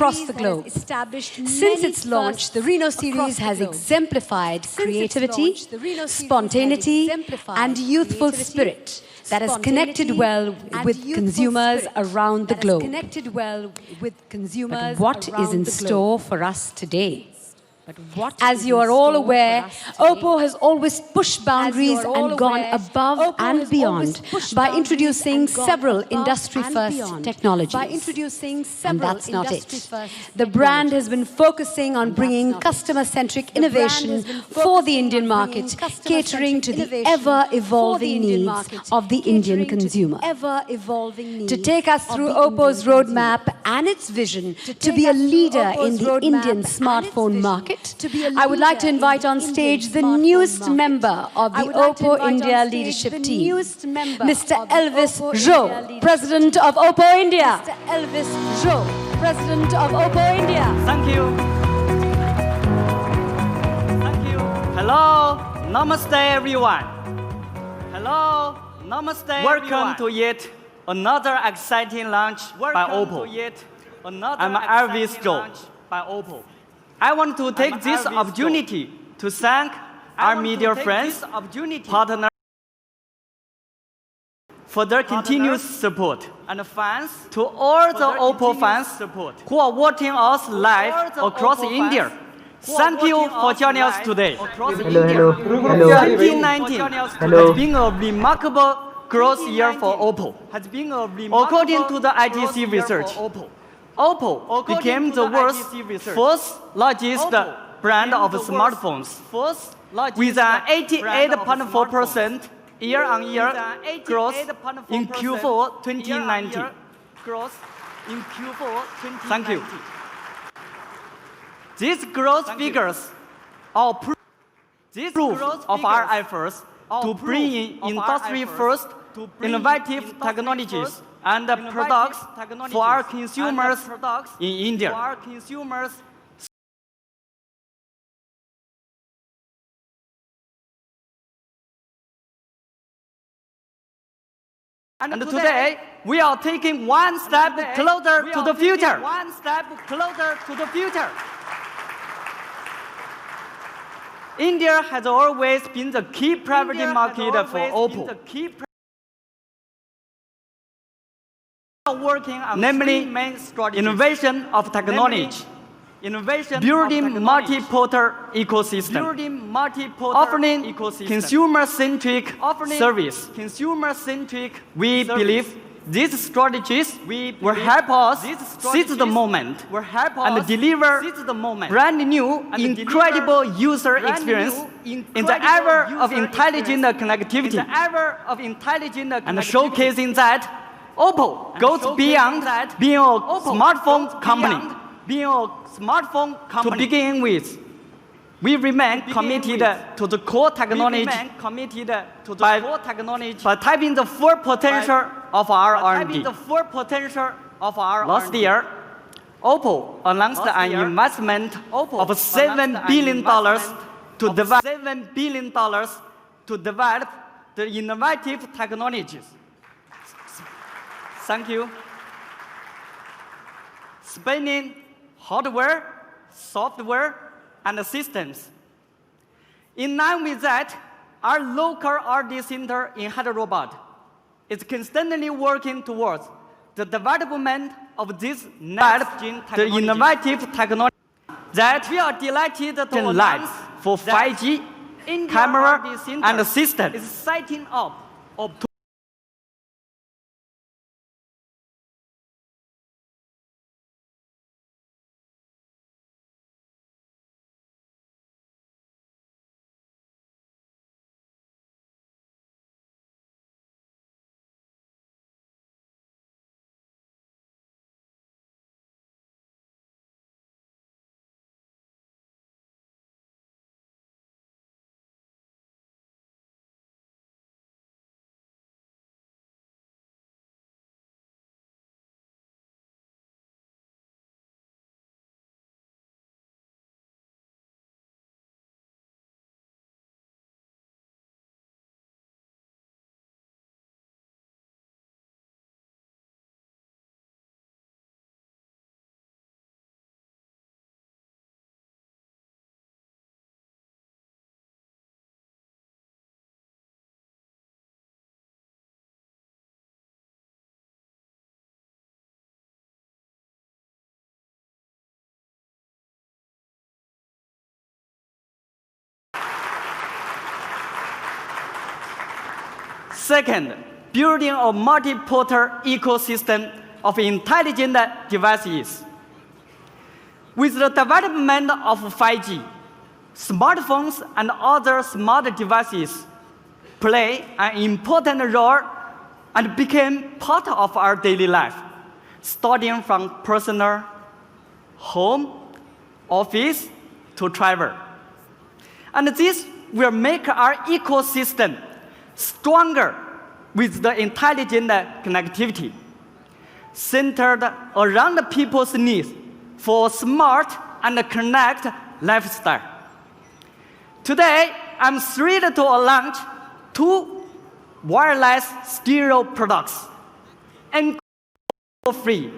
across the globe. Since its launch, the Reno series has exemplified creativity, spontaneity, and youthful spirit that has connected well with consumers around the globe. But what is in store for us today? As you are all aware, OPPO has always pushed boundaries and gone above and beyond by introducing several industry-first technologies. And that's not it. The brand has been focusing on bringing customer-centric innovation for the Indian market, catering to the ever-evolving needs of the Indian consumer. To take us through OPPO's roadmap and its vision to be a leader in the Indian smartphone market, I would like to invite on stage the newest member of the OPPO India leadership team, Mr. Elvis Zhou, President of OPPO India. Mr. Elvis Zhou, President of OPPO India. Thank you. Thank you. Hello, namaste everyone. Hello, namaste Welcome to yet another exciting launch by OPPO. I'm Elvis Zhou by OPPO. I want to take this opportunity to thank our media friends, partners, for their continuous support, and fans, to all the OPPO fans who are watching us live across India. Thank you for joining us today. Hello. 2019 has been a remarkable growth year for OPPO. According to the ITC research, OPPO became the world's first largest brand of smartphones, with an 88.4% year-on-year growth in Q4 2019. Thank you. These growth figures are proof of our efforts to bring in industry-first innovative technologies and products for our consumers in India. And today, we are taking one step closer to the future. India has always been the key priority market for OPPO. Working on namely innovation of technology, building multi-portal ecosystem, offering consumer-centric service. We believe these strategies will help us seize the moment and deliver brand new, incredible user experience in the era of intelligent connectivity, and showcasing that OPPO goes beyond being a smartphone company. To begin with, we remain committed to the core technology by tapping the full potential of our R&D. Last year, OPPO announced an investment of $7 billion to develop the innovative technologies. Thank you. Spanning hardware, software, and systems. In line with that, our local R&D center in Hyderabad is constantly working towards the development of this the innovative technology that we are delighted to announce for 5G, camera, and systems. Is setting up Second, building a multi-portal ecosystem of intelligent devices. With the development of 5G, smartphones and other smart devices play an important role and became part of our daily life, starting from personal, home, office, to travel. And this will make our ecosystem stronger with the intelligent connectivity, centered around the people's needs for a smart and connect lifestyle. Today, I'm thrilled to launch 2 wireless stereo products, and free.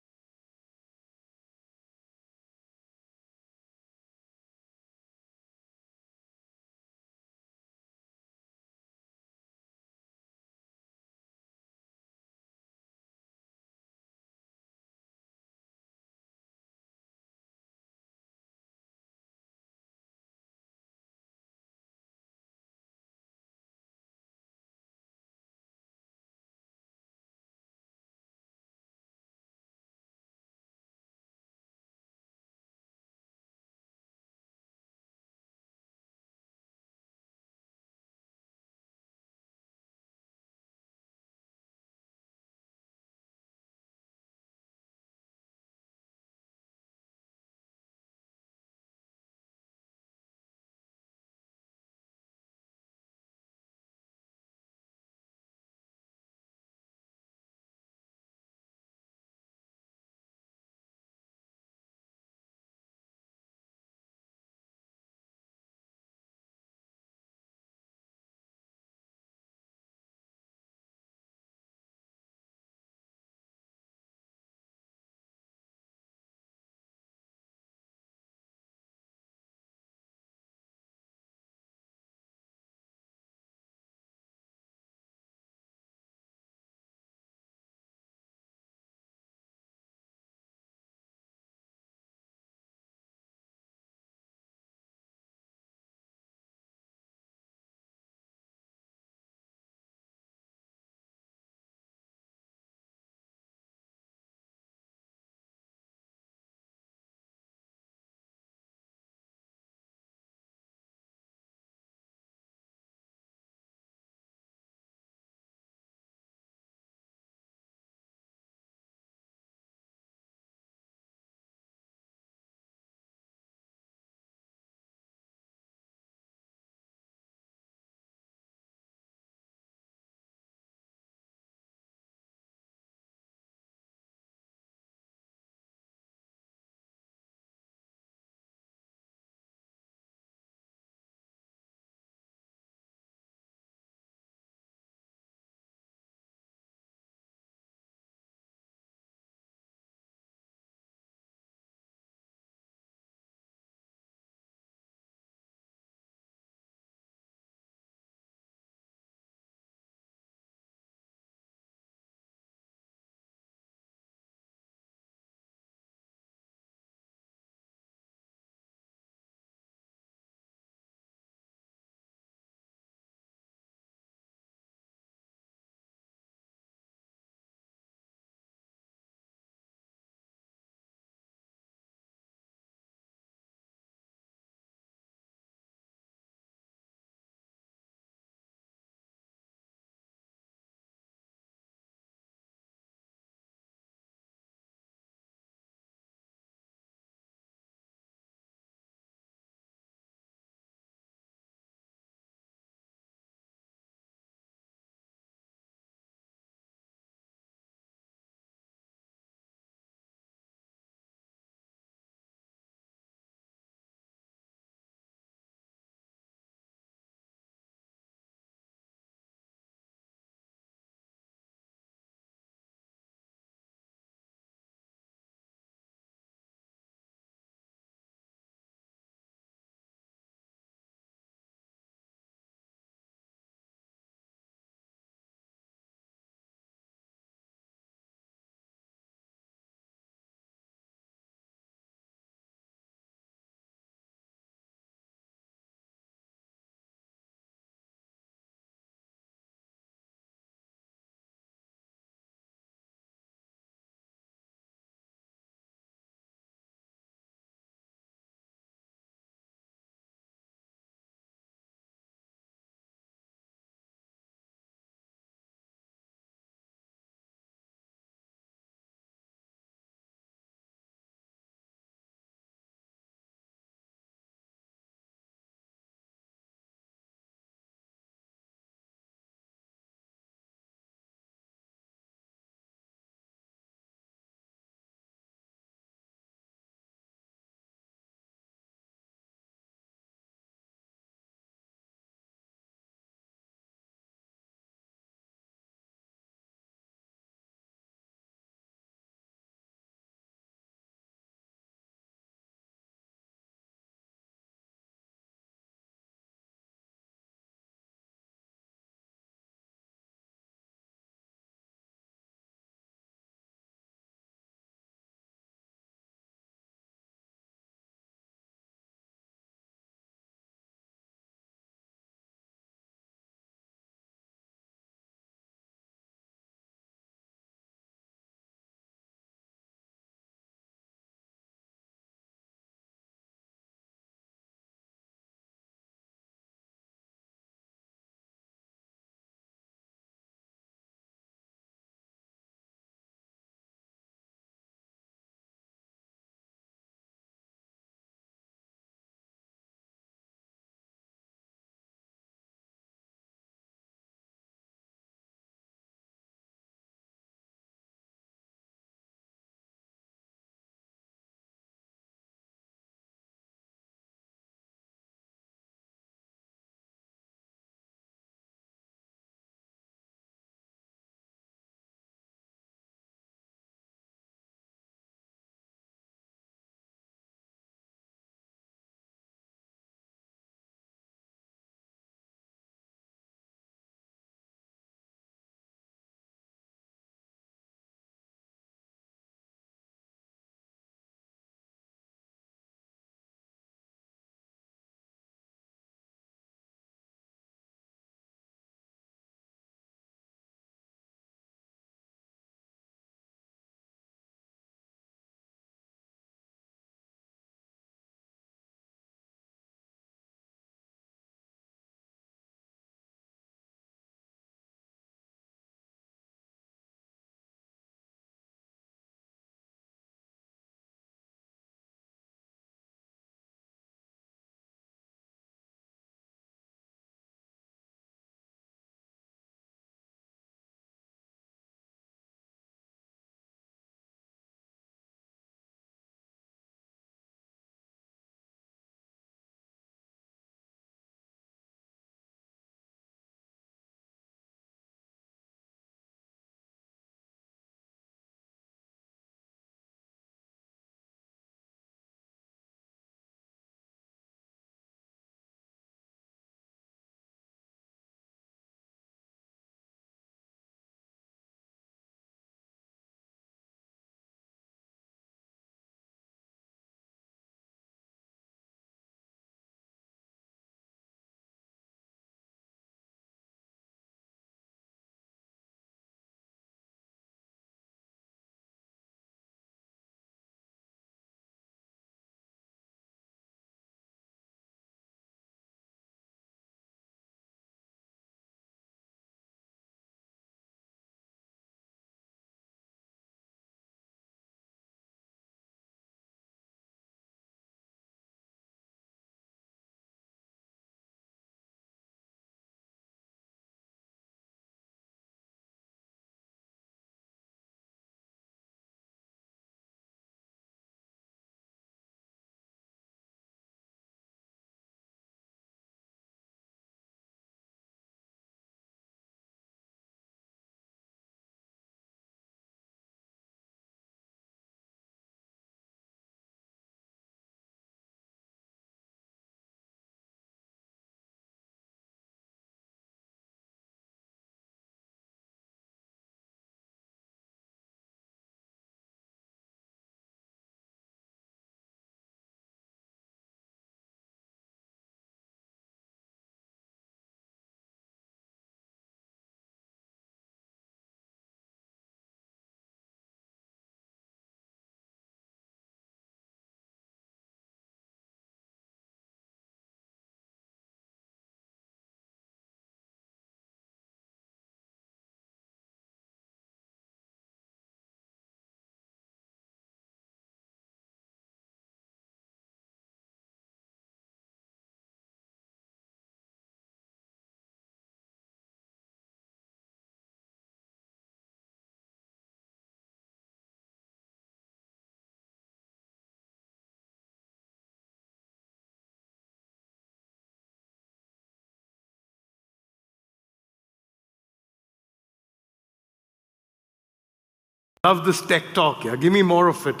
Love this tech talk, yeah. Give me more of it.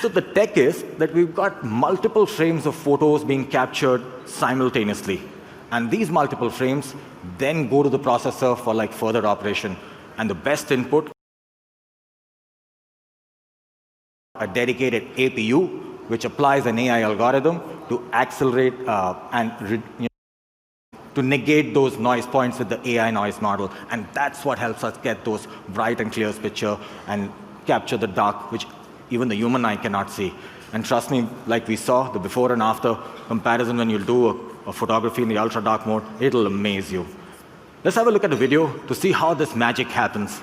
So the tech is that we've got multiple frames of photos being captured simultaneously. And these multiple frames then go to the processor for like further operation. And the best input, a dedicated APU, which applies an AI algorithm to accelerate to negate those noise points with the AI noise model. And that's what helps us get those bright and clear picture and capture the dark, which even the human eye cannot see. And trust me, like we saw, the before and after comparison when you'll do a photography in the ultra dark mode, it'll amaze you. Let's have a look at the video to see how this magic happens.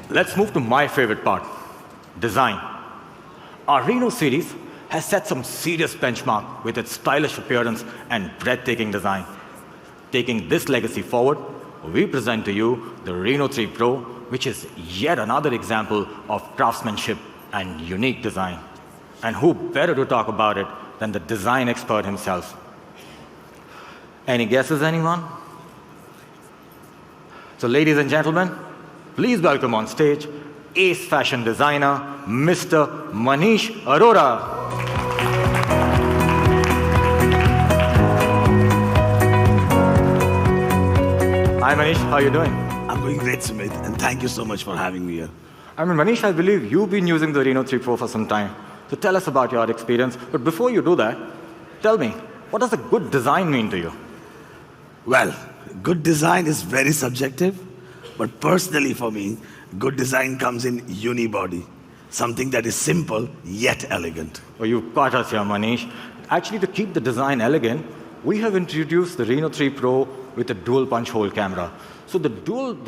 Let's move to my favorite part, design. Our Reno series has set some serious benchmark with its stylish appearance and breathtaking design. Taking this legacy forward, we present to you the Reno3 Pro, which is yet another example of craftsmanship and unique design. And who better to talk about it than the design expert himself? Any guesses, anyone? So ladies and gentlemen, please welcome on stage ace fashion designer, Mr. Manish Arora. Hi Manish, how are you doing? I'm doing great, Sumit, and thank you so much for having me here. I mean, Manish, I believe you've been using the Reno3 Pro for some time. So tell us about your experience. But before you do that, tell me, what does a good design mean to you? Well, good design is very subjective, but personally for me, good design comes in unibody, something that is simple yet elegant. Oh, you've got us here, Manish. Actually, to keep the design elegant, we have introduced the Reno3 Pro with a dual punch hole camera. So the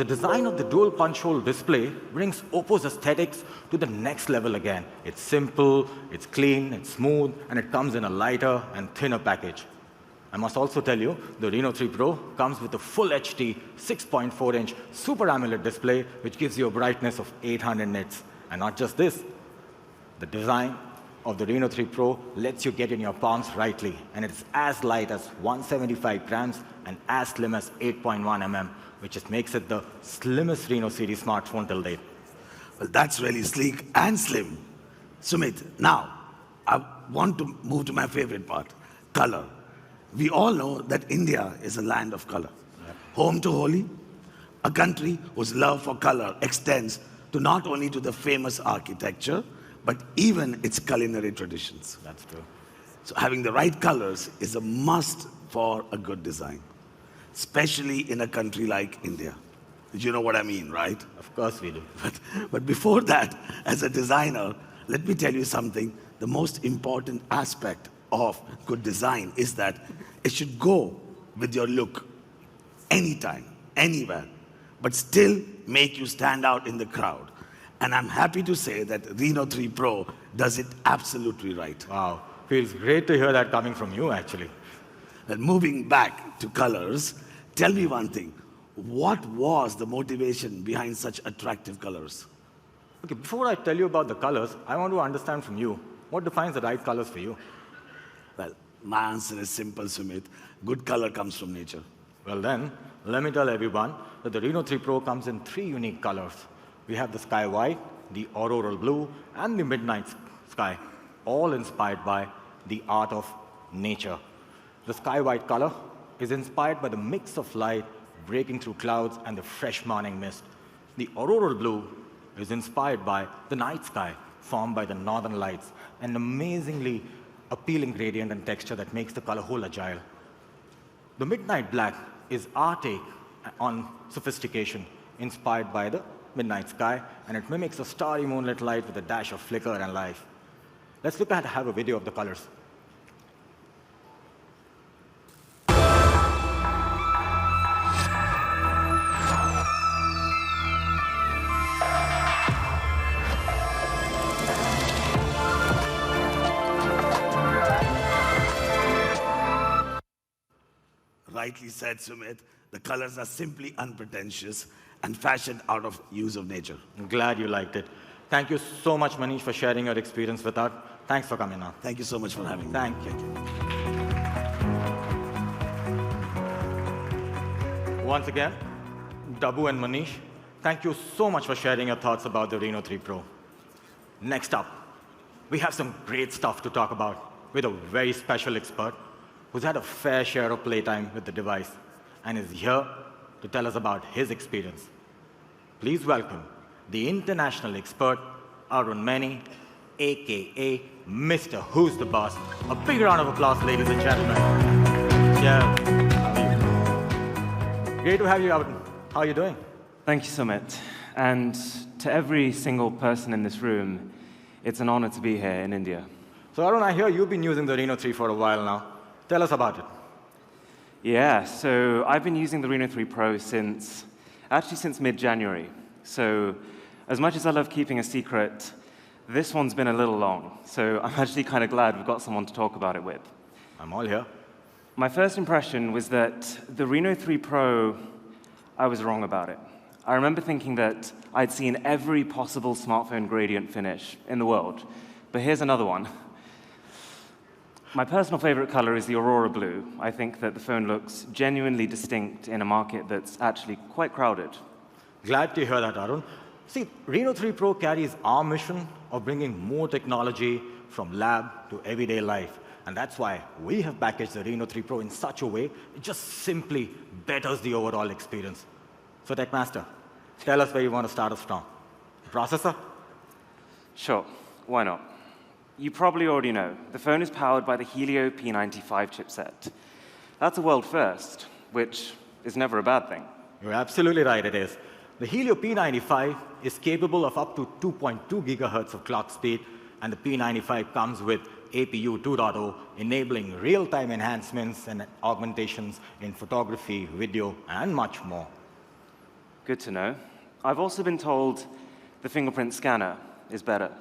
design of the dual punch hole display brings OPPO's aesthetics to the next level again. It's simple, it's clean, it's smooth, and it comes in a lighter and thinner package. I must also tell you, the Reno3 Pro comes with a full HD 6.4-inch Super AMOLED display, which gives you a brightness of 800 nits. And not just this, the design of the Reno3 Pro lets you get in your palms rightly, and it's as light as 175 grams and as slim as 8.1 mm, which just makes it the slimmest Reno series smartphone till date. Well, that's really sleek and slim. Sumit, now, I want to move to my favorite part, color. We all know that India is a land of color. Yep. Home to Holi, a country whose love for color extends to not only to the famous architecture, but even its culinary traditions. That's true. So having the right colors is a must for a good design, especially in a country like India. You know what I mean, right? Of course we do. But before that, as a designer, let me tell you something. The most important aspect of good design is that it should go with your look anytime, anywhere, but still make you stand out in the crowd. And I'm happy to say that Reno3 Pro does it absolutely right. Wow, feels great to hear that coming from you, actually. And moving back to colors, tell me one thing. What was the motivation behind such attractive colors? Okay, before I tell you about the colors, I want to understand from you, what defines the right colors for you? Well, my answer is simple, Sumit. Good color comes from nature. Well then, let me tell everyone that the Reno3 Pro comes in 3 unique colors. We have the sky white, the auroral blue, and the midnight sky, all inspired by the art of nature. The sky white color is inspired by the mix of light breaking through clouds and the fresh morning mist. The auroral blue is inspired by the night sky formed by the northern lights, an amazingly appealing gradient and texture that makes the color whole agile. The midnight black is our take on sophistication, inspired by the midnight sky, and it mimics a starry moonlit light with a dash of flicker and life. Let's have a video of the colors. Rightly said, Sumit. The colors are simply unpretentious and fashioned out of use of nature. I'm glad you liked it. Thank you so much, Manish, for sharing your experience with us. Thanks for coming on. Thank you so much for having me. Thank you. Once again, Dabu and Manish, thank you so much for sharing your thoughts about the Reno3 Pro. Next up, we have some great stuff to talk about with a very special expert who's had a fair share of playtime with the device and is here to tell us about his experience. Please welcome the international expert, Arun Mani, AKA Mr. Who's the Boss. A big round of applause, ladies and gentlemen. Yeah. Great to have you, Arun. How are you doing? Thank you, Sumit. And to every single person in this room, it's an honor to be here in India. So, Arun, I hear you've been using the Reno3 for a while now. Tell us about it. Yeah, so I've been using the Reno3 Pro since mid-January. So as much as I love keeping a secret, this one's been a little long. So I'm actually kind of glad we've got someone to talk about it with. I'm all here. My first impression was that the Reno3 Pro, I was wrong about it. I remember thinking that I'd seen every possible smartphone gradient finish in the world. But here's another one. My personal favorite color is the Aurora Blue. I think that the phone looks genuinely distinct in a market that's actually quite crowded. Glad to hear that, Arun. See, Reno3 Pro carries our mission of bringing more technology from lab to everyday life. And that's why we have packaged the Reno3 Pro in such a way it just simply betters the overall experience. So, Techmaster, tell us where you want to start us from. Processor? Sure, why not? You probably already know, the phone is powered by the Helio P95 chipset. That's a world first, which is never a bad thing. You're absolutely right, it is. The Helio P95 is capable of up to 2.2 gigahertz of clock speed, and the P95 comes with APU 2.0, enabling real-time enhancements and augmentations in photography, video, and much more. Good to know. I've also been told the fingerprint scanner is better.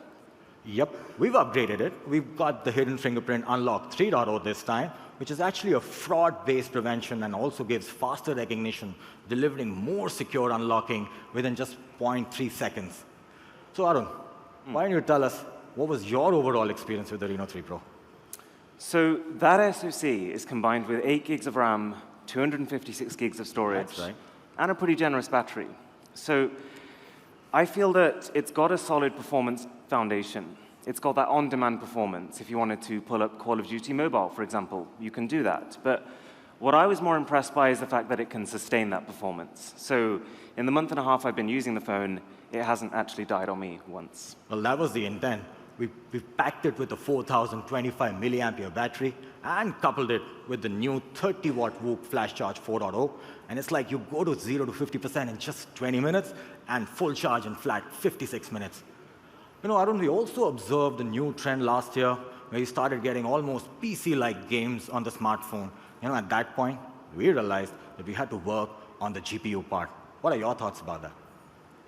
Yep, we've upgraded it. We've got the Hidden Fingerprint Unlock 3.0 this time, which is actually a fraud-based prevention and also gives faster recognition, delivering more secure unlocking within just 0.3 seconds. So, Arun, why don't you tell us what was your overall experience with the Reno3 Pro? So that SoC is combined with 8 gigs of RAM, 256 gigs of storage, That's right. and a pretty generous battery. So I feel that it's got a solid performance foundation. It's got that on-demand performance. If you wanted to pull up Call of Duty Mobile, for example, you can do that. But what I was more impressed by is the fact that it can sustain that performance. So in the month and a half I've been using the phone, it hasn't actually died on me once. Well, that was the intent. We've packed it with a 4,025 milliampere battery and coupled it with the new 30-watt Whoop Flash Charge 4.0. And it's like you go to 0 to 50% in just 20 minutes and full charge in flat 56 minutes. You know, Arun, we also observed a new trend last year where we started getting almost PC-like games on the smartphone. You know, at that point, we realized that we had to work on the GPU part. What are your thoughts about that?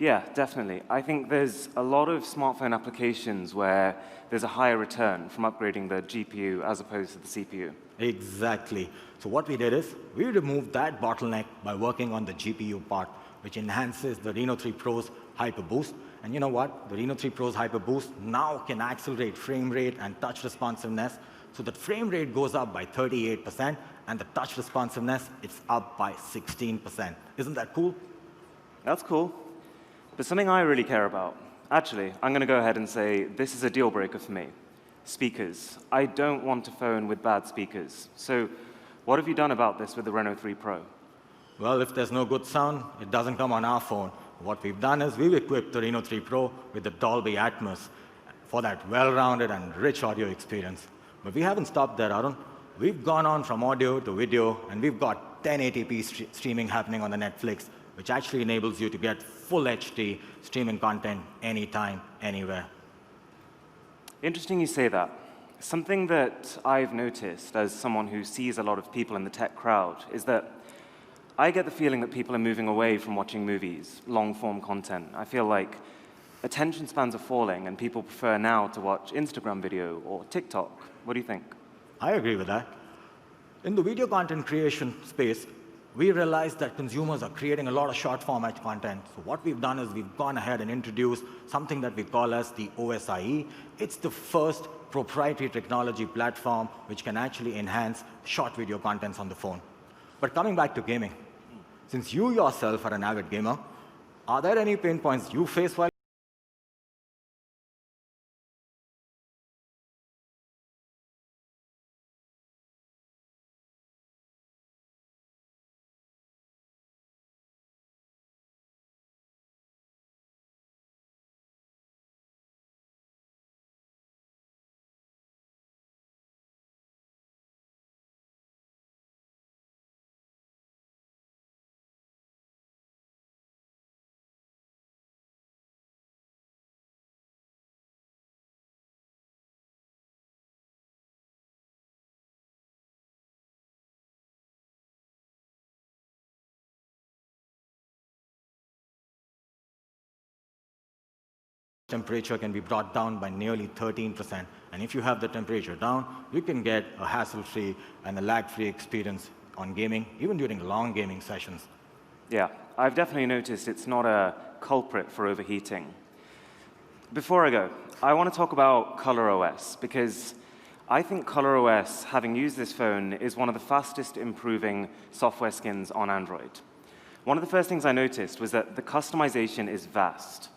Yeah, definitely. I think there's a lot of smartphone applications where there's a higher return from upgrading the GPU as opposed to the CPU. Exactly. So what we did is we removed that bottleneck by working on the GPU part, which enhances the Reno3 Pro's Hyper Boost. And you know what? The Reno3 Pro's Hyper Boost now can accelerate frame rate and touch responsiveness. So the frame rate goes up by 38%, and the touch responsiveness is up by 16%. Isn't that cool? That's cool. But something I really care about, actually, I'm going to go ahead and say this is a deal breaker for me. Speakers. I don't want a phone with bad speakers. So what have you done about this with the Reno3 Pro? Well, if there's no good sound, it doesn't come on our phone. What we've done is we've equipped the Reno3 Pro with the Dolby Atmos for that well-rounded and rich audio experience. But we haven't stopped there, Arun. we've gone on from audio to video, and we've got 1080p streaming happening on the Netflix, which actually enables you to get full HD streaming content anytime, anywhere. Interesting you say that. Something that I've noticed as someone who sees a lot of people in the tech crowd is that I get the feeling that people are moving away from watching movies, long-form content. I feel like attention spans are falling, and people prefer now to watch Instagram video or TikTok. What do you think? I agree with that. In the video content creation space, we realized that consumers are creating a lot of short format content. So what we've done is we've gone ahead and introduced something that we call as the OSIE. It's the first proprietary technology platform which can actually enhance short video contents on the phone. But coming back to gaming, since you yourself are an avid gamer, are there any pain points you face while temperature can be brought down by nearly 13%. And if you have the temperature down, you can get a hassle-free and a lag-free experience on gaming, even during long gaming sessions. Yeah, I've definitely noticed it's not a culprit for overheating. Before I go, I want to talk about ColorOS, because I think ColorOS, having used this phone, is one of the fastest improving software skins on Android. One of the first things I noticed was that the customization is vast.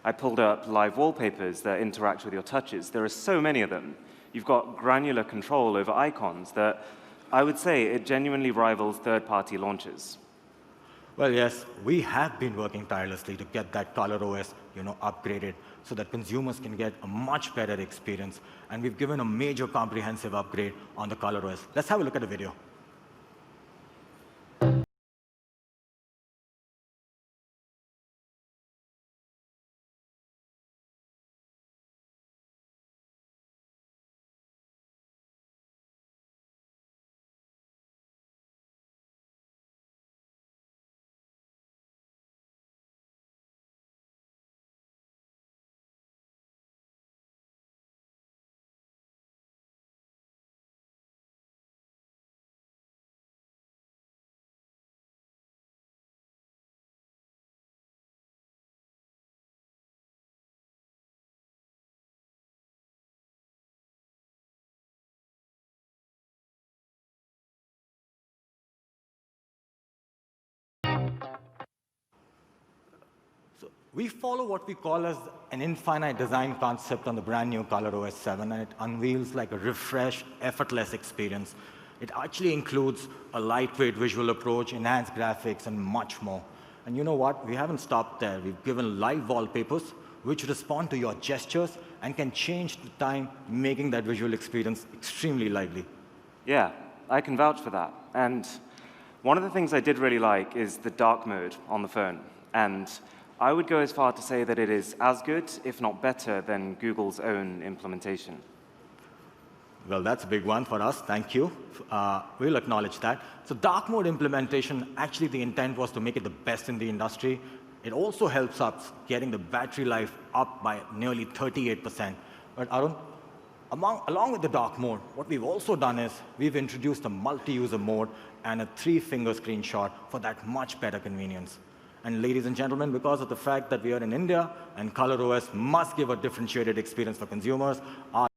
I pulled up live wallpapers that interact with your touches. There are so many of them. You've got granular control over icons that I would say it genuinely rivals third-party launchers. Well, yes, we have been working tirelessly to get that ColorOS, upgraded so that consumers can get a much better experience. And we've given a major comprehensive upgrade on the ColorOS. Let's have a look at the video. So we follow what we call as an infinite design concept on the brand new ColorOS 7, and it unveils like a refreshed, effortless experience. It actually includes a lightweight visual approach, enhanced graphics, and much more. And you know what? We haven't stopped there. We've given live wallpapers, which respond to your gestures and can change the time, making that visual experience extremely lively. Yeah, I can vouch for that. And one of the things I did really like is the dark mode on the phone. And I would go as far to say that it is as good, if not better, than Google's own implementation. Well, that's a big one for us. Thank you. We'll acknowledge that. So dark mode implementation, actually the intent was to make it the best in the industry. It also helps us getting the battery life up by nearly 38%. But Arun, along with the dark mode, what we've also done is we've introduced a multi-user mode and a 3-finger screenshot for that much better convenience. And ladies and gentlemen, because of the fact that we are in India and ColorOS must give a differentiated experience for consumers, our